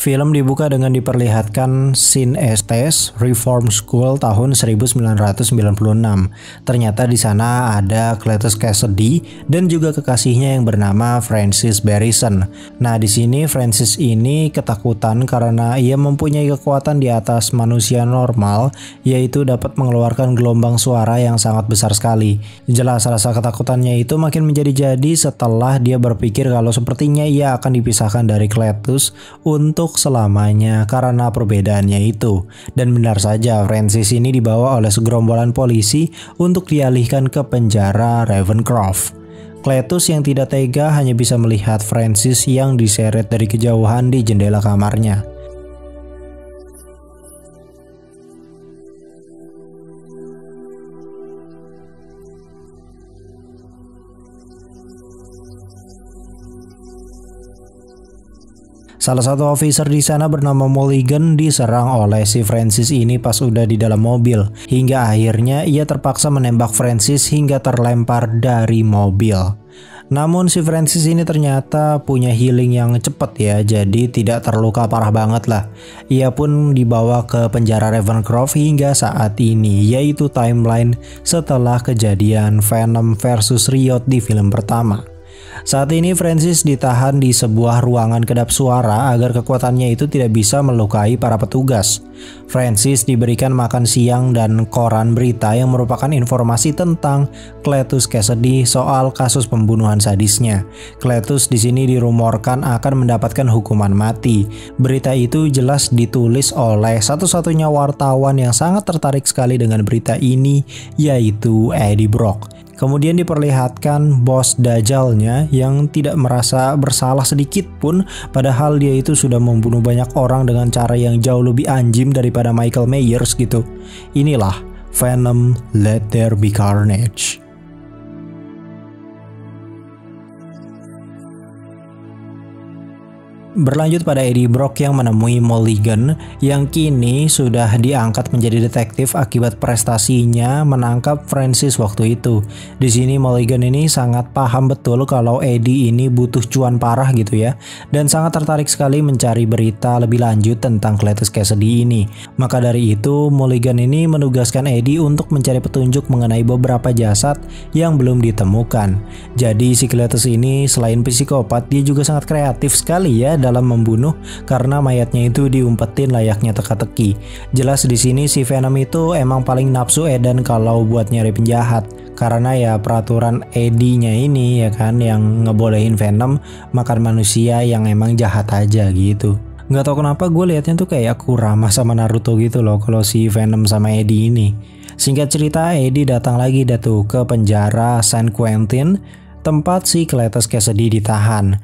Film dibuka dengan diperlihatkan scene Estes Reform School tahun 1996. Ternyata di sana ada Cletus Cassidy dan juga kekasihnya yang bernama Francis Barrison. Nah, di sini Francis ini ketakutan karena ia mempunyai kekuatan di atas manusia normal, yaitu dapat mengeluarkan gelombang suara yang sangat besar sekali. Jelas rasa ketakutannya itu makin menjadi-jadi setelah dia berpikir kalau sepertinya ia akan dipisahkan dari Cletus untuk selamanya karena perbedaannya itu. Dan benar saja, Francis ini dibawa oleh segerombolan polisi untuk dialihkan ke penjara Ravencroft. Cletus yang tidak tega hanya bisa melihat Francis yang diseret dari kejauhan di jendela kamarnya. Salah satu officer di sana bernama Mulligan diserang oleh si Francis ini pas udah di dalam mobil, hingga akhirnya ia terpaksa menembak Francis hingga terlempar dari mobil. Namun si Francis ini ternyata punya healing yang cepat ya, jadi tidak terluka parah banget lah. Ia pun dibawa ke penjara Ravencroft hingga saat ini, yaitu timeline setelah kejadian Venom versus Riot di film pertama. Saat ini Francis ditahan di sebuah ruangan kedap suara agar kekuatannya itu tidak bisa melukai para petugas. Francis diberikan makan siang dan koran berita yang merupakan informasi tentang Cletus Cassidy soal kasus pembunuhan sadisnya. Cletus di sini dirumorkan akan mendapatkan hukuman mati. Berita itu jelas ditulis oleh satu-satunya wartawan yang sangat tertarik sekali dengan berita ini, yaitu Eddie Brock. Kemudian diperlihatkan bos Dajalnya yang tidak merasa bersalah sedikit pun, padahal dia itu sudah membunuh banyak orang dengan cara yang jauh lebih anjing daripada Michael Myers gitu. Inilah Venom Let There Be Carnage. Berlanjut pada Eddie Brock yang menemui Mulligan yang kini sudah diangkat menjadi detektif akibat prestasinya menangkap Francis waktu itu. Di sini Mulligan ini sangat paham betul kalau Eddie ini butuh cuan parah gitu ya, dan sangat tertarik sekali mencari berita lebih lanjut tentang Cletus Cassidy ini. Maka dari itu Mulligan ini menugaskan Eddie untuk mencari petunjuk mengenai beberapa jasad yang belum ditemukan. Jadi si Cletus ini selain psikopat, dia juga sangat kreatif sekali ya dalam membunuh karena mayatnya itu diumpetin layaknya teka-teki. Jelas di sini si Venom itu emang paling nafsu edan kalau buat nyari penjahat. Karena ya peraturan Eddie-nya ini ya kan yang ngebolehin Venom makan manusia yang emang jahat aja gitu. Nggak tahu kenapa gue liatnya tuh kayak Kurama sama Naruto gitu loh kalau si Venom sama Eddie ini. Singkat cerita, Eddie datang lagi ke penjara San Quentin tempat si Cletus Cassidy ditahan.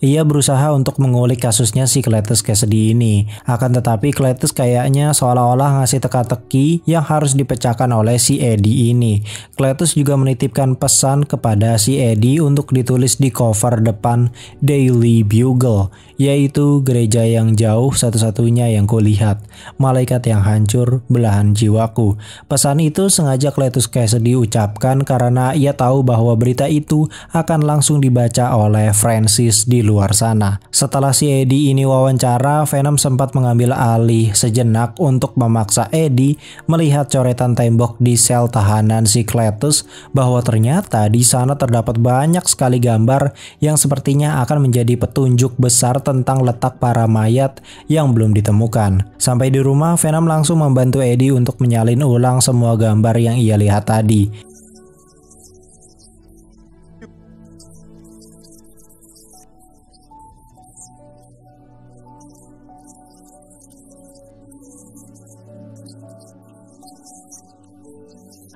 Ia berusaha untuk mengulik kasusnya si Cletus Cassidy ini. Akan tetapi Cletus kayaknya seolah-olah ngasih teka-teki yang harus dipecahkan oleh si Eddie ini. Cletus juga menitipkan pesan kepada si Eddie untuk ditulis di cover depan Daily Bugle, yaitu gereja yang jauh satu-satunya yang kulihat, malaikat yang hancur belahan jiwaku. Pesan itu sengaja Cletus Cassidy ucapkan karena ia tahu bahwa berita itu akan langsung dibaca oleh Francis di luar sana. Setelah si Eddie ini wawancara, Venom sempat mengambil alih sejenak untuk memaksa Eddie melihat coretan tembok di sel tahanan si Cletus, bahwa ternyata di sana terdapat banyak sekali gambar yang sepertinya akan menjadi petunjuk besar tentang letak para mayat yang belum ditemukan. Sampai di rumah, Venom langsung membantu Eddie untuk menyalin ulang semua gambar yang ia lihat tadi.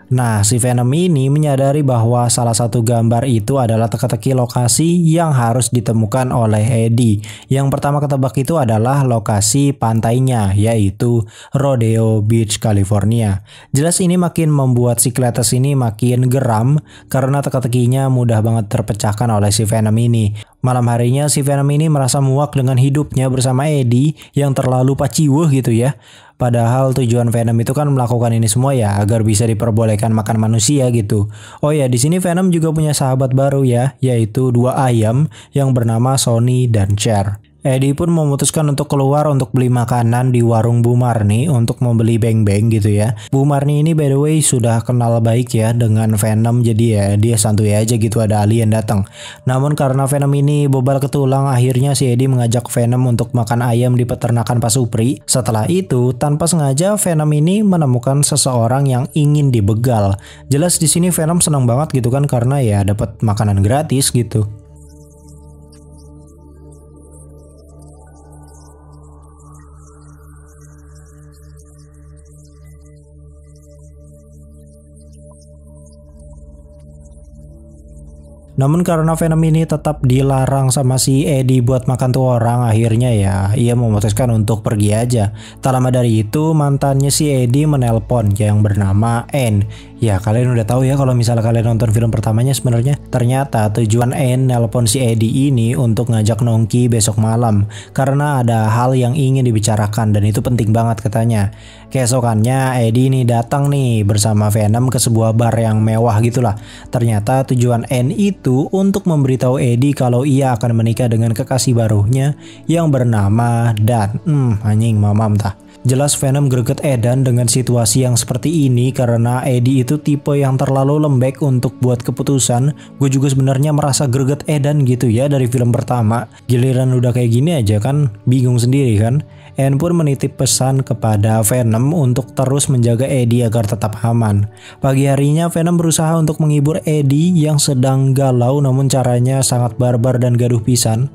Nah, si Venom ini menyadari bahwa salah satu gambar itu adalah teka-teki lokasi yang harus ditemukan oleh Eddie. Yang pertama ketebak itu adalah lokasi pantainya, yaitu Rodeo Beach, California. Jelas ini makin membuat si Cletus ini makin geram karena teka-tekinya mudah banget terpecahkan oleh si Venom ini. Malam harinya si Venom ini merasa muak dengan hidupnya bersama Eddie yang terlalu paciwuh gitu ya. Padahal tujuan Venom itu kan melakukan ini semua ya agar bisa diperbolehkan makan manusia gitu. Oh ya, di sini Venom juga punya sahabat baru ya, yaitu dua ayam yang bernama Sony dan Cher. Eddie pun memutuskan untuk keluar untuk beli makanan di warung Bu Marni untuk membeli beng-beng gitu ya. Bu Marni ini by the way sudah kenal baik ya dengan Venom, jadi ya dia santuy aja gitu ada alien datang. Namun karena Venom ini bobal ke tulang, akhirnya si Eddie mengajak Venom untuk makan ayam di peternakan Pak Supri. Setelah itu, tanpa sengaja Venom ini menemukan seseorang yang ingin dibegal. Jelas di sini Venom senang banget gitu kan karena ya dapat makanan gratis gitu. Namun karena Venom ini tetap dilarang sama si Eddie buat makan tuh orang, akhirnya ya ia memutuskan untuk pergi aja. Tak lama dari itu mantannya si Eddie menelpon yang bernama Anne. Ya kalian udah tahu ya kalau misalnya kalian nonton film pertamanya sebenarnya. Ternyata tujuan Anne nelpon si Eddie ini untuk ngajak nongki besok malam. Karena ada hal yang ingin dibicarakan dan itu penting banget katanya. Keesokannya Eddie ini datang nih bersama Venom ke sebuah bar yang mewah gitulah. Ternyata tujuan Anne itu untuk memberitahu Eddie kalau ia akan menikah dengan kekasih barunya yang bernama Dan. Anjing mamam tah. Jelas Venom greget edan dengan situasi yang seperti ini karena Eddie itu tipe yang terlalu lembek untuk buat keputusan. Gue juga sebenarnya merasa greget edan gitu ya dari film pertama. Giliran udah kayak gini aja kan bingung sendiri kan. Anne pun menitip pesan kepada Venom untuk terus menjaga Eddie agar tetap aman. Pagi harinya Venom berusaha untuk menghibur Eddie yang sedang galau, namun caranya sangat barbar dan gaduh pisan.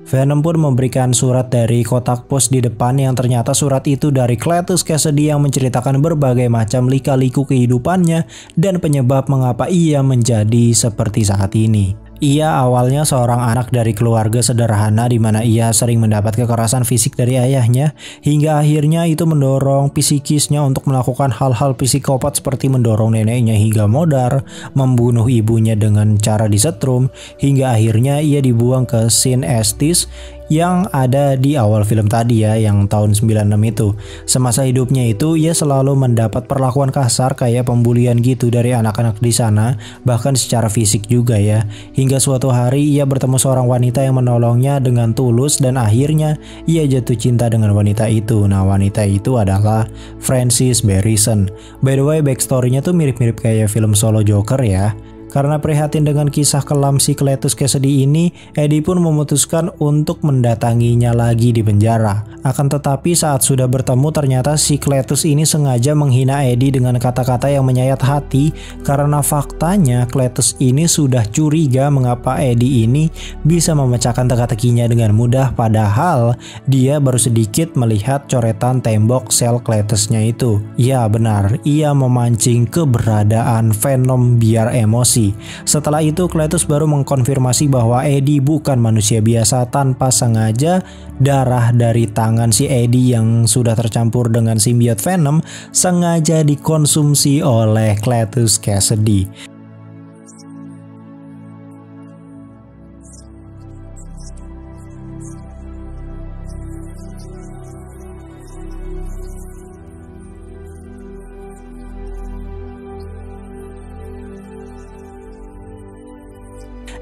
Venom pun memberikan surat dari kotak pos di depan yang ternyata surat itu dari Cletus Kasady yang menceritakan berbagai macam lika-liku kehidupannya dan penyebab mengapa ia menjadi seperti saat ini. Ia awalnya seorang anak dari keluarga sederhana di mana ia sering mendapat kekerasan fisik dari ayahnya, hingga akhirnya itu mendorong psikisnya untuk melakukan hal-hal psikopat seperti mendorong neneknya hingga modar, membunuh ibunya dengan cara disetrum, hingga akhirnya ia dibuang ke Sin Estis yang ada di awal film tadi ya, yang tahun 96 itu. Semasa hidupnya itu ia selalu mendapat perlakuan kasar kayak pembulian gitu dari anak-anak di sana, bahkan secara fisik juga ya. Hingga suatu hari ia bertemu seorang wanita yang menolongnya dengan tulus dan akhirnya ia jatuh cinta dengan wanita itu. Nah, wanita itu adalah Frances Barrison. By the way, backstory-nya tuh mirip-mirip kayak film solo Joker ya. Karena prihatin dengan kisah kelam si Cletus Kasady ini, Eddie pun memutuskan untuk mendatanginya lagi di penjara. Akan tetapi saat sudah bertemu ternyata si Cletus ini sengaja menghina Eddie dengan kata-kata yang menyayat hati karena faktanya Cletus ini sudah curiga mengapa Eddie ini bisa memecahkan teka-tekinya dengan mudah padahal dia baru sedikit melihat coretan tembok sel Cletusnya itu. Ya benar, ia memancing keberadaan Venom biar emosi. Setelah itu Cletus baru mengkonfirmasi bahwa Eddie bukan manusia biasa. Tanpa sengaja darah dari tangan si Eddie yang sudah tercampur dengan simbiot Venom sengaja dikonsumsi oleh Cletus Kasady.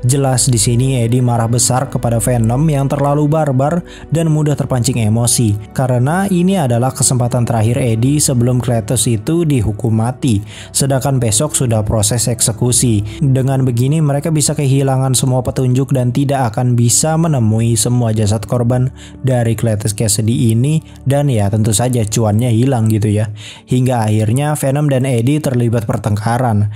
Jelas di sini Eddie marah besar kepada Venom yang terlalu barbar dan mudah terpancing emosi. Karena ini adalah kesempatan terakhir Eddie sebelum Cletus itu dihukum mati. Sedangkan besok sudah proses eksekusi. Dengan begini mereka bisa kehilangan semua petunjuk dan tidak akan bisa menemui semua jasad korban dari Cletus Kasady ini. Dan ya tentu saja cuannya hilang gitu ya. Hingga akhirnya Venom dan Eddie terlibat pertengkaran.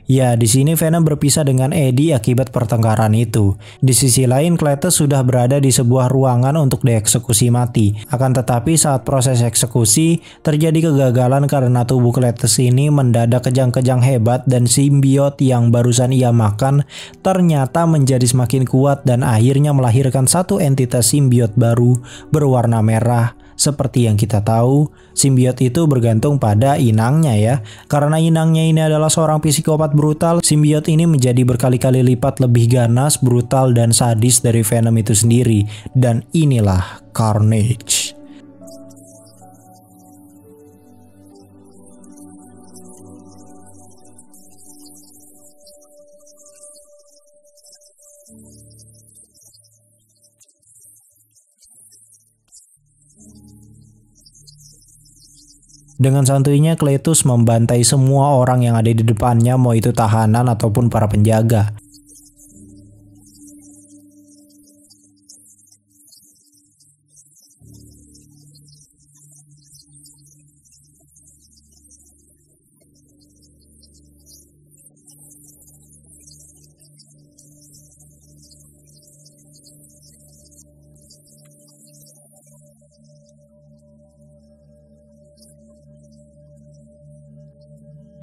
Ya, di sini Venom berpisah dengan Eddie akibat pertengkaran itu. Di sisi lain, Cletus sudah berada di sebuah ruangan untuk dieksekusi mati. Akan tetapi saat proses eksekusi, terjadi kegagalan karena tubuh Cletus ini mendadak kejang-kejang hebat dan simbiot yang barusan ia makan ternyata menjadi semakin kuat dan akhirnya melahirkan satu entitas simbiot baru berwarna merah. Seperti yang kita tahu, simbiot itu bergantung pada inangnya ya. Karena inangnya ini adalah seorang psikopat brutal, simbiot ini menjadi berkali-kali lipat lebih ganas, brutal, dan sadis dari Venom itu sendiri. Dan inilah Carnage. Dengan santuinya Cletus membantai semua orang yang ada di depannya, mau itu tahanan ataupun para penjaga.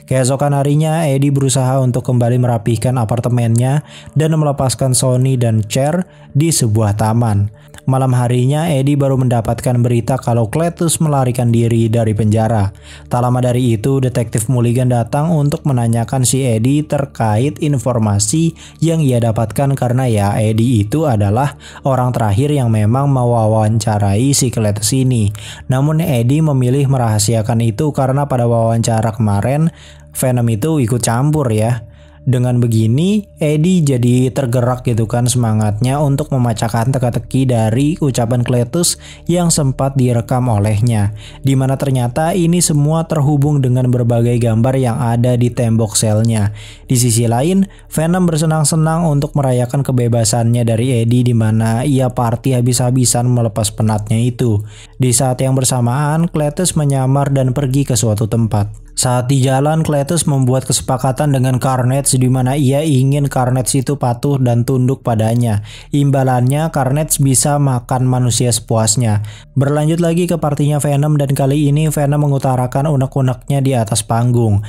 Keesokan harinya, Eddie berusaha untuk kembali merapihkan apartemennya dan melepaskan Sony dan Cher di sebuah taman. Malam harinya, Eddie baru mendapatkan berita kalau Cletus melarikan diri dari penjara. Tak lama dari itu, detektif Mulligan datang untuk menanyakan si Eddie terkait informasi yang ia dapatkan karena ya Eddie itu adalah orang terakhir yang memang mewawancarai si Cletus ini. Namun Eddie memilih merahasiakan itu karena pada wawancara kemarin Venom itu ikut campur ya. Dengan begini, Eddie jadi tergerak gitu kan semangatnya untuk memecahkan teka-teki dari ucapan Cletus yang sempat direkam olehnya. Dimana ternyata ini semua terhubung dengan berbagai gambar yang ada di tembok selnya. Di sisi lain, Venom bersenang-senang untuk merayakan kebebasannya dari Eddie dimana ia party habis-habisan melepas penatnya itu. Di saat yang bersamaan, Cletus menyamar dan pergi ke suatu tempat. Saat di jalan, Cletus membuat kesepakatan dengan Carnage di mana ia ingin Carnage itu patuh dan tunduk padanya. Imbalannya, Carnage bisa makan manusia sepuasnya. Berlanjut lagi ke partinya Venom dan kali ini Venom mengutarakan unek-uneknya di atas panggung.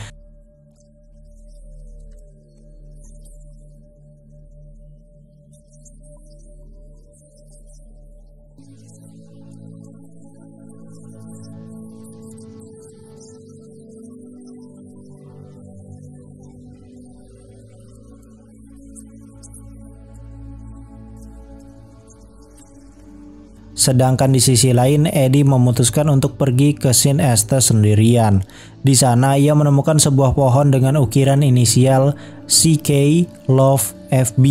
Sedangkan di sisi lain, Eddie memutuskan untuk pergi ke Sin Estes sendirian. Di sana ia menemukan sebuah pohon dengan ukiran inisial CK Love FB.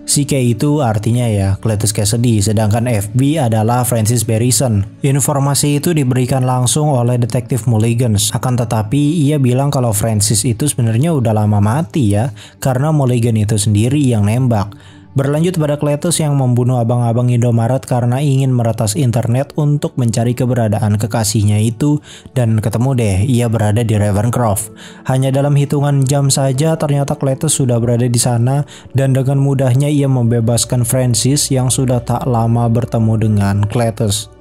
CK itu artinya ya Cletus Cassidy, sedangkan FB adalah Francis Barrison. Informasi itu diberikan langsung oleh detektif Mulligan. Akan tetapi ia bilang kalau Francis itu sebenarnya udah lama mati ya, karena Mulligan itu sendiri yang nembak. Berlanjut pada Cletus yang membunuh abang-abang Indomaret karena ingin meretas internet untuk mencari keberadaan kekasihnya itu, dan ketemu deh ia berada di Ravencroft. Hanya dalam hitungan jam saja ternyata Cletus sudah berada di sana dan dengan mudahnya ia membebaskan Francis yang sudah tak lama bertemu dengan Cletus.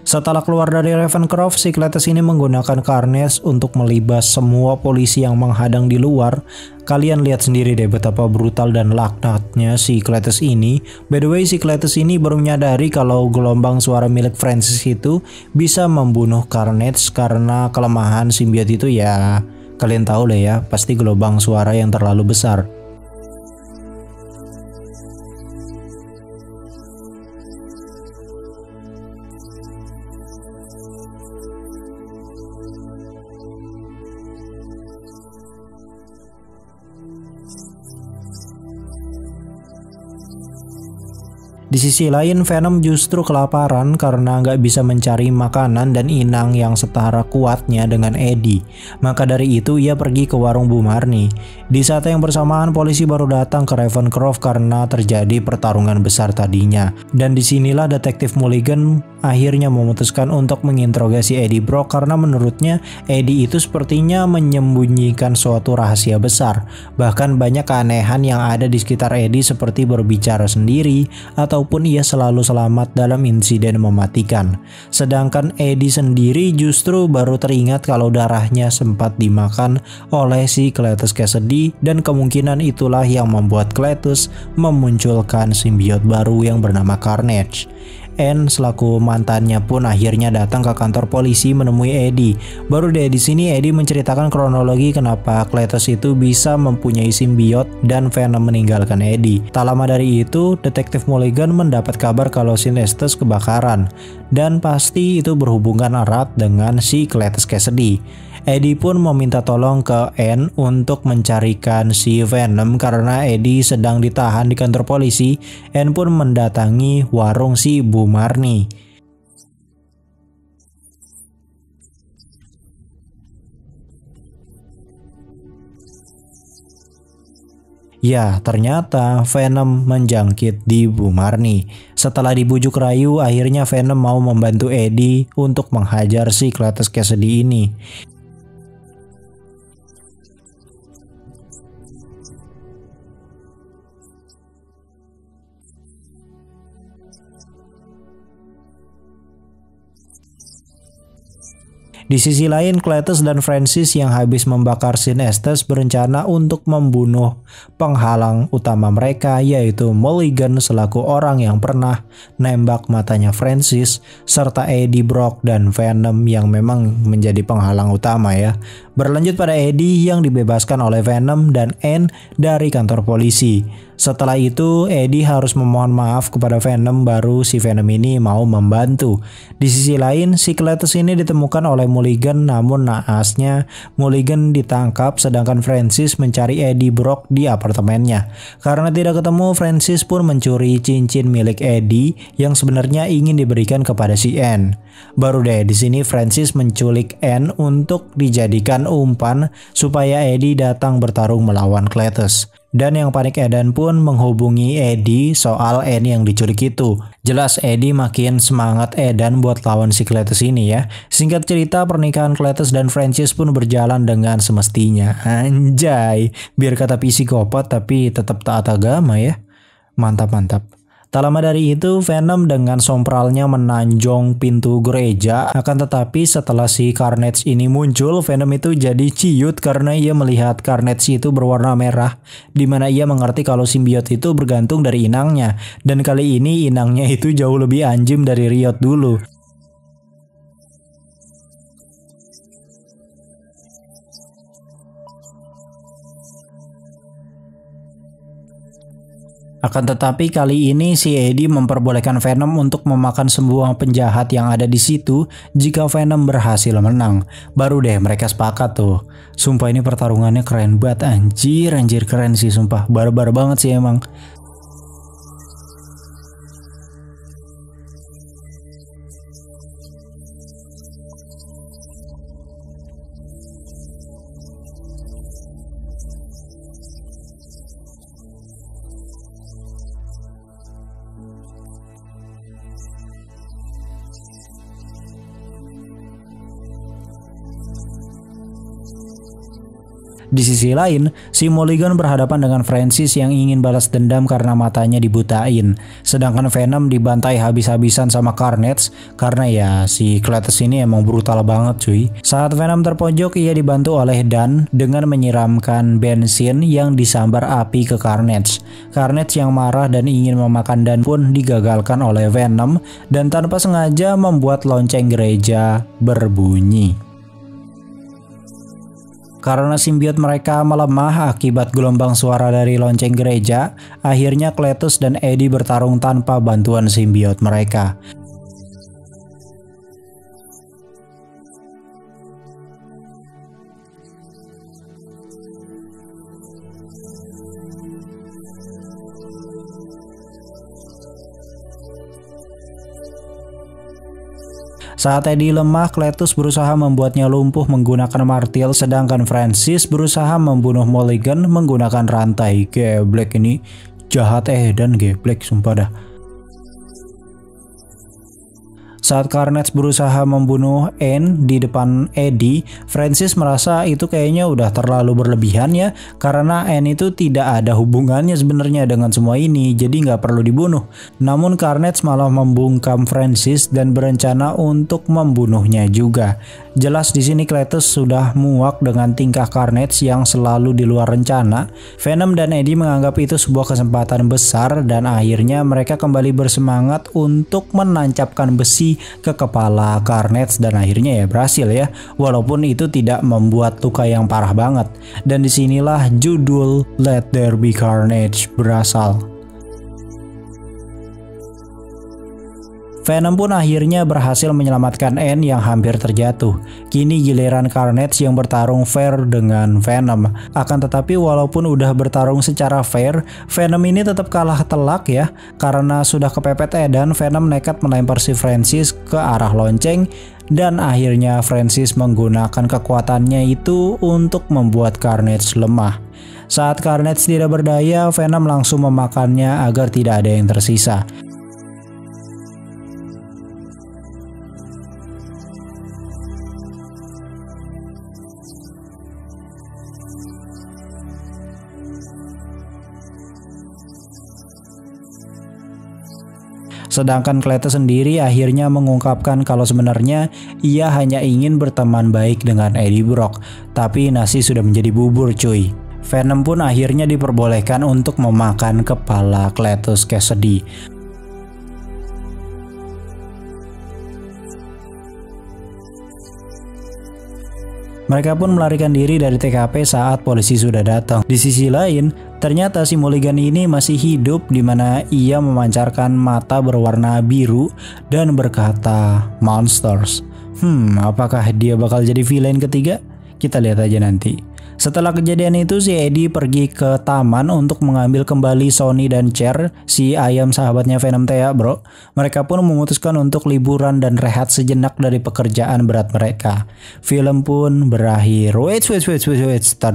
Setelah keluar dari Ravencroft, si Cletus ini menggunakan Carnage untuk melibas semua polisi yang menghadang di luar. Kalian lihat sendiri deh betapa brutal dan laknatnya si Cletus ini. By the way, si Cletus ini baru menyadari kalau gelombang suara milik Francis itu bisa membunuh Carnage karena kelemahan simbiot itu ya. Kalian tahu lah ya, pasti gelombang suara yang terlalu besar. Di Di sisi lain, Venom justru kelaparan karena nggak bisa mencari makanan dan inang yang setara kuatnya dengan Eddie. Maka dari itu ia pergi ke warung Bu Marni. Di saat yang bersamaan polisi baru datang ke Ravencroft karena terjadi pertarungan besar tadinya. Dan disinilah detektif Mulligan akhirnya memutuskan untuk menginterogasi Eddie Brock karena menurutnya Eddie itu sepertinya menyembunyikan suatu rahasia besar. Bahkan banyak keanehan yang ada di sekitar Eddie seperti berbicara sendiri ataupun ia selalu selamat dalam insiden mematikan. Sedangkan Eddie sendiri justru baru teringat kalau darahnya sempat dimakan oleh si Cletus Kasady dan kemungkinan itulah yang membuat Cletus memunculkan simbiot baru yang bernama Carnage. Anne selaku mantannya pun akhirnya datang ke kantor polisi menemui Eddie. Baru di sini Eddie menceritakan kronologi kenapa Cletus itu bisa mempunyai simbiot dan Venom meninggalkan Eddie. Tak lama dari itu, detektif Mulligan mendapat kabar kalau si Estes kebakaran dan pasti itu berhubungan erat dengan si Cletus Kasady. Eddie pun meminta tolong ke Anne untuk mencarikan si Venom karena Eddie sedang ditahan di kantor polisi. Anne pun mendatangi warung si Bu Marni. Ya, ternyata Venom menjangkit di Bu Marni. Setelah dibujuk rayu, akhirnya Venom mau membantu Eddie untuk menghajar si Cletus Kasady ini. Di sisi lain, Cletus dan Francis yang habis membakar Sin Estes berencana untuk membunuh penghalang utama mereka, yaitu Mulligan selaku orang yang pernah nembak matanya Francis, serta Eddie Brock dan Venom yang memang menjadi penghalang utama ya. Berlanjut pada Eddie yang dibebaskan oleh Venom dan Anne dari kantor polisi. Setelah itu, Eddie harus memohon maaf kepada Venom baru si Venom ini mau membantu. Di sisi lain, si Cletus ini ditemukan oleh Mulligan, namun naasnya Mulligan ditangkap sedangkan Francis mencari Eddie Brock di apartemennya. Karena tidak ketemu, Francis pun mencuri cincin milik Eddie yang sebenarnya ingin diberikan kepada si Anne. Baru deh di sini Francis menculik Anne untuk dijadikan umpan supaya Eddie datang bertarung melawan Cletus. Dan yang panik edan pun menghubungi Eddie soal Anne yang diculik itu. Jelas Eddie makin semangat edan buat lawan si Cletus ini ya. Singkat cerita, pernikahan Cletus dan Francis pun berjalan dengan semestinya. Anjay, biar kata psikopat tapi tetap taat agama ya. Mantap-mantap. Tak lama dari itu, Venom dengan sompralnya menanjong pintu gereja. Akan tetapi setelah si Carnage ini muncul, Venom itu jadi ciut karena ia melihat Carnage itu berwarna merah, dimana ia mengerti kalau simbiot itu bergantung dari inangnya. Dan kali ini inangnya itu jauh lebih anjim dari Riot dulu. Akan tetapi kali ini si Eddie memperbolehkan Venom untuk memakan semua penjahat yang ada di situ jika Venom berhasil menang. Baru deh mereka sepakat tuh. Sumpah ini pertarungannya keren banget, anjir keren sih sumpah. Barbar banget sih emang. Di sisi lain, si Mulligan berhadapan dengan Francis yang ingin balas dendam karena matanya dibutain. Sedangkan Venom dibantai habis-habisan sama Carnage karena ya si Cletus ini emang brutal banget cuy. Saat Venom terpojok, ia dibantu oleh Dan dengan menyiramkan bensin yang disambar api ke Carnage. Carnage yang marah dan ingin memakan Dan pun digagalkan oleh Venom dan tanpa sengaja membuat lonceng gereja berbunyi. Karena simbiot mereka melemah akibat gelombang suara dari lonceng gereja, akhirnya Cletus dan Eddie bertarung tanpa bantuan simbiot mereka. Saat Eddie lemah, Cletus berusaha membuatnya lumpuh menggunakan martil, sedangkan Francis berusaha membunuh Mulligan menggunakan rantai. Geblek ini jahat dan geblek sumpah dah. Saat Carnage berusaha membunuh Anne di depan Eddie, Francis merasa itu kayaknya udah terlalu berlebihan ya, karena Anne itu tidak ada hubungannya sebenarnya dengan semua ini, jadi nggak perlu dibunuh. Namun Carnage malah membungkam Francis dan berencana untuk membunuhnya juga. Jelas di sini Cletus sudah muak dengan tingkah Carnage yang selalu di luar rencana. Venom dan Eddie menganggap itu sebuah kesempatan besar dan akhirnya mereka kembali bersemangat untuk menancapkan besi ke kepala Carnage dan akhirnya ya berhasil ya, walaupun itu tidak membuat luka yang parah banget. Dan disinilah judul Let There Be Carnage berasal. Venom pun akhirnya berhasil menyelamatkan Anne yang hampir terjatuh. Kini giliran Carnage yang bertarung fair dengan Venom. Akan tetapi walaupun udah bertarung secara fair, Venom ini tetap kalah telak ya. Karena sudah kepepet edan, Venom nekat melempar si Francis ke arah lonceng. Dan akhirnya Francis menggunakan kekuatannya itu untuk membuat Carnage lemah. Saat Carnage tidak berdaya, Venom langsung memakannya agar tidak ada yang tersisa. Sedangkan Cletus sendiri akhirnya mengungkapkan kalau sebenarnya ia hanya ingin berteman baik dengan Eddie Brock, tapi nasi sudah menjadi bubur cuy. Venom pun akhirnya diperbolehkan untuk memakan kepala Cletus Cassidy. Mereka pun melarikan diri dari TKP saat polisi sudah datang. Di sisi lain, ternyata si Mulligan ini masih hidup, di mana ia memancarkan mata berwarna biru dan berkata monsters. Apakah dia bakal jadi villain ketiga? Kita lihat aja nanti. Setelah kejadian itu, si Eddie pergi ke taman untuk mengambil kembali Sony dan Cher, si ayam sahabatnya Venom Thea bro. Mereka pun memutuskan untuk liburan dan rehat sejenak dari pekerjaan berat mereka. Film pun berakhir. Wait, tar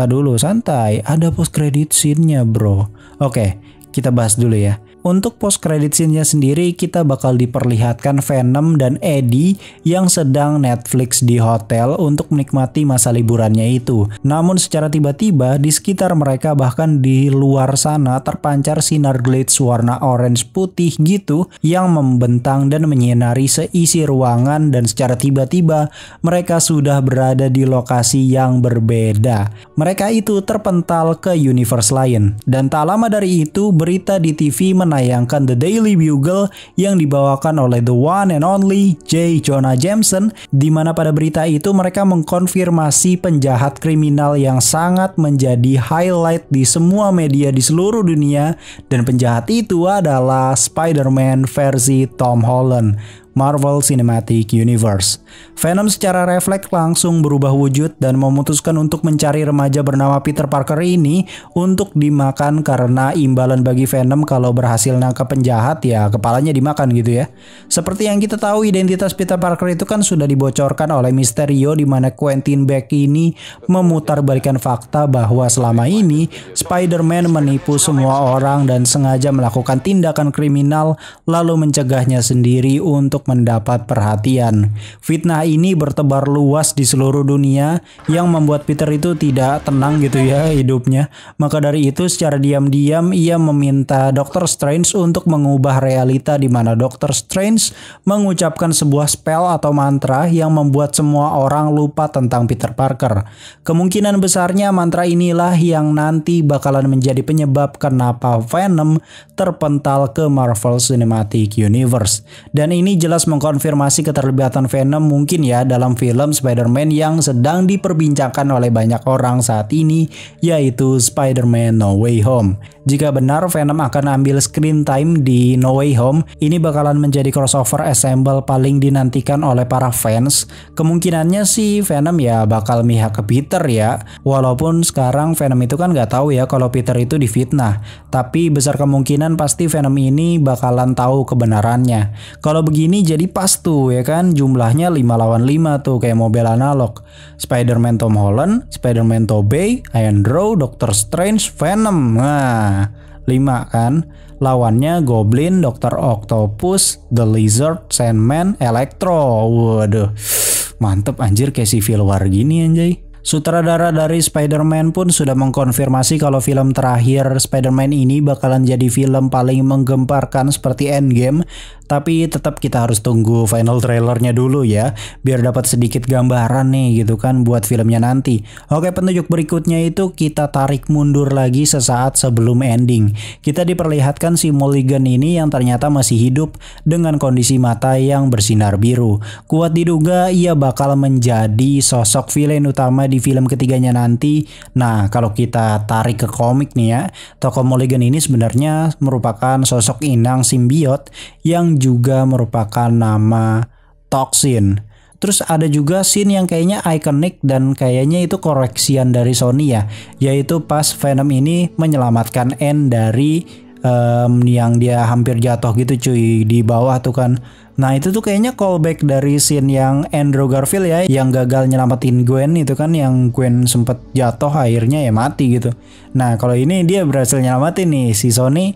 dulu, santai. Ada post credit scene-nya bro. Oke, kita bahas dulu ya. Untuk post credit scene-nya sendiri, kita bakal diperlihatkan Venom dan Eddie yang sedang Netflix di hotel untuk menikmati masa liburannya itu. Namun secara tiba-tiba di sekitar mereka, bahkan di luar sana, terpancar sinar glitch warna orange putih gitu yang membentang dan menyinari seisi ruangan, dan secara tiba-tiba mereka sudah berada di lokasi yang berbeda. Mereka itu terpental ke universe lain. Dan tak lama dari itu, berita di TV menayangkan The Daily Bugle yang dibawakan oleh the one and only J. Jonah Jameson, di mana pada berita itu mereka mengkonfirmasi penjahat kriminal yang sangat menjadi highlight di semua media di seluruh dunia, dan penjahat itu adalah Spider-Man versi Tom Holland, Marvel Cinematic Universe. Venom secara refleks langsung berubah wujud dan memutuskan untuk mencari remaja bernama Peter Parker ini untuk dimakan, karena imbalan bagi Venom kalau berhasil nangkap penjahat ya kepalanya dimakan gitu ya. Seperti yang kita tahu, identitas Peter Parker itu kan sudah dibocorkan oleh Mysterio, di mana Quentin Beck ini memutarbalikkan fakta bahwa selama ini Spider-Man menipu semua orang dan sengaja melakukan tindakan kriminal lalu mencegahnya sendiri untuk mendapat perhatian. Fitnah ini bertebar luas di seluruh dunia yang membuat Peter itu tidak tenang gitu ya hidupnya. Maka dari itu secara diam-diam ia meminta Dr. Strange untuk mengubah realita, di mana Dr. Strange mengucapkan sebuah spell atau mantra yang membuat semua orang lupa tentang Peter Parker. Kemungkinan besarnya mantra inilah yang nanti bakalan menjadi penyebab kenapa Venom terpental ke Marvel Cinematic Universe. Dan ini jelas mengkonfirmasi keterlibatan Venom mungkin ya dalam film Spider-Man yang sedang diperbincangkan oleh banyak orang saat ini, yaitu Spider-Man No Way Home. Jika benar Venom akan ambil screen time di No Way Home, ini bakalan menjadi crossover assemble paling dinantikan oleh para fans. Kemungkinannya sih Venom ya bakal mihak ke Peter ya. Walaupun sekarang Venom itu kan nggak tahu ya kalau Peter itu difitnah. Tapi besar kemungkinan pasti Venom ini bakalan tahu kebenarannya. Kalau begini jadi pas tuh ya kan, jumlahnya 5 lawan 5 tuh kayak mobil analog. Spider-Man Tom Holland, Spider-Man Tobey, Andrew, Doctor Strange, Venom. Nah, 5 kan. Lawannya Goblin, Dr. Octopus, The Lizard, Sandman, Electro. Waduh, mantep anjir kayak Civil War gini anjay. Sutradara dari Spider-Man pun sudah mengkonfirmasi kalau film terakhir Spider-Man ini bakalan jadi film paling menggemparkan seperti Endgame. Tapi tetap kita harus tunggu final trailernya dulu ya, biar dapat sedikit gambaran nih gitu kan buat filmnya nanti. Oke, petunjuk berikutnya itu kita tarik mundur lagi sesaat sebelum ending. Kita diperlihatkan si Mulligan ini yang ternyata masih hidup dengan kondisi mata yang bersinar biru. Kuat diduga ia bakal menjadi sosok villain utama di film ketiganya nanti. Nah, kalau kita tarik ke komik nih ya, tokoh Mulligan ini sebenarnya merupakan sosok inang simbiot yang juga merupakan nama Toxin. Terus ada juga scene yang kayaknya ikonik dan kayaknya itu koreksian dari Sony ya, yaitu pas Venom ini menyelamatkan Anne dari yang dia hampir jatuh gitu cuy di bawah tuh kan. Nah itu tuh kayaknya callback dari scene yang Andrew Garfield ya, yang gagal nyelamatin Gwen itu kan, yang Gwen sempet jatuh akhirnya ya mati gitu. Nah kalau ini dia berhasil nyelamatin nih, si Sony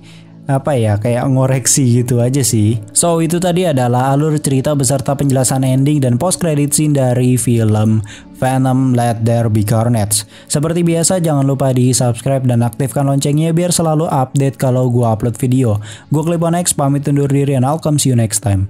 apa ya kayak ngoreksi gitu aja sih. So itu tadi adalah alur cerita beserta penjelasan ending dan post credit scene dari film Venom Let There Be Carnage. Seperti biasa jangan lupa di subscribe dan aktifkan loncengnya biar selalu update kalau gua upload video. Gua Clipon X pamit undur diri and I'll come see you next time.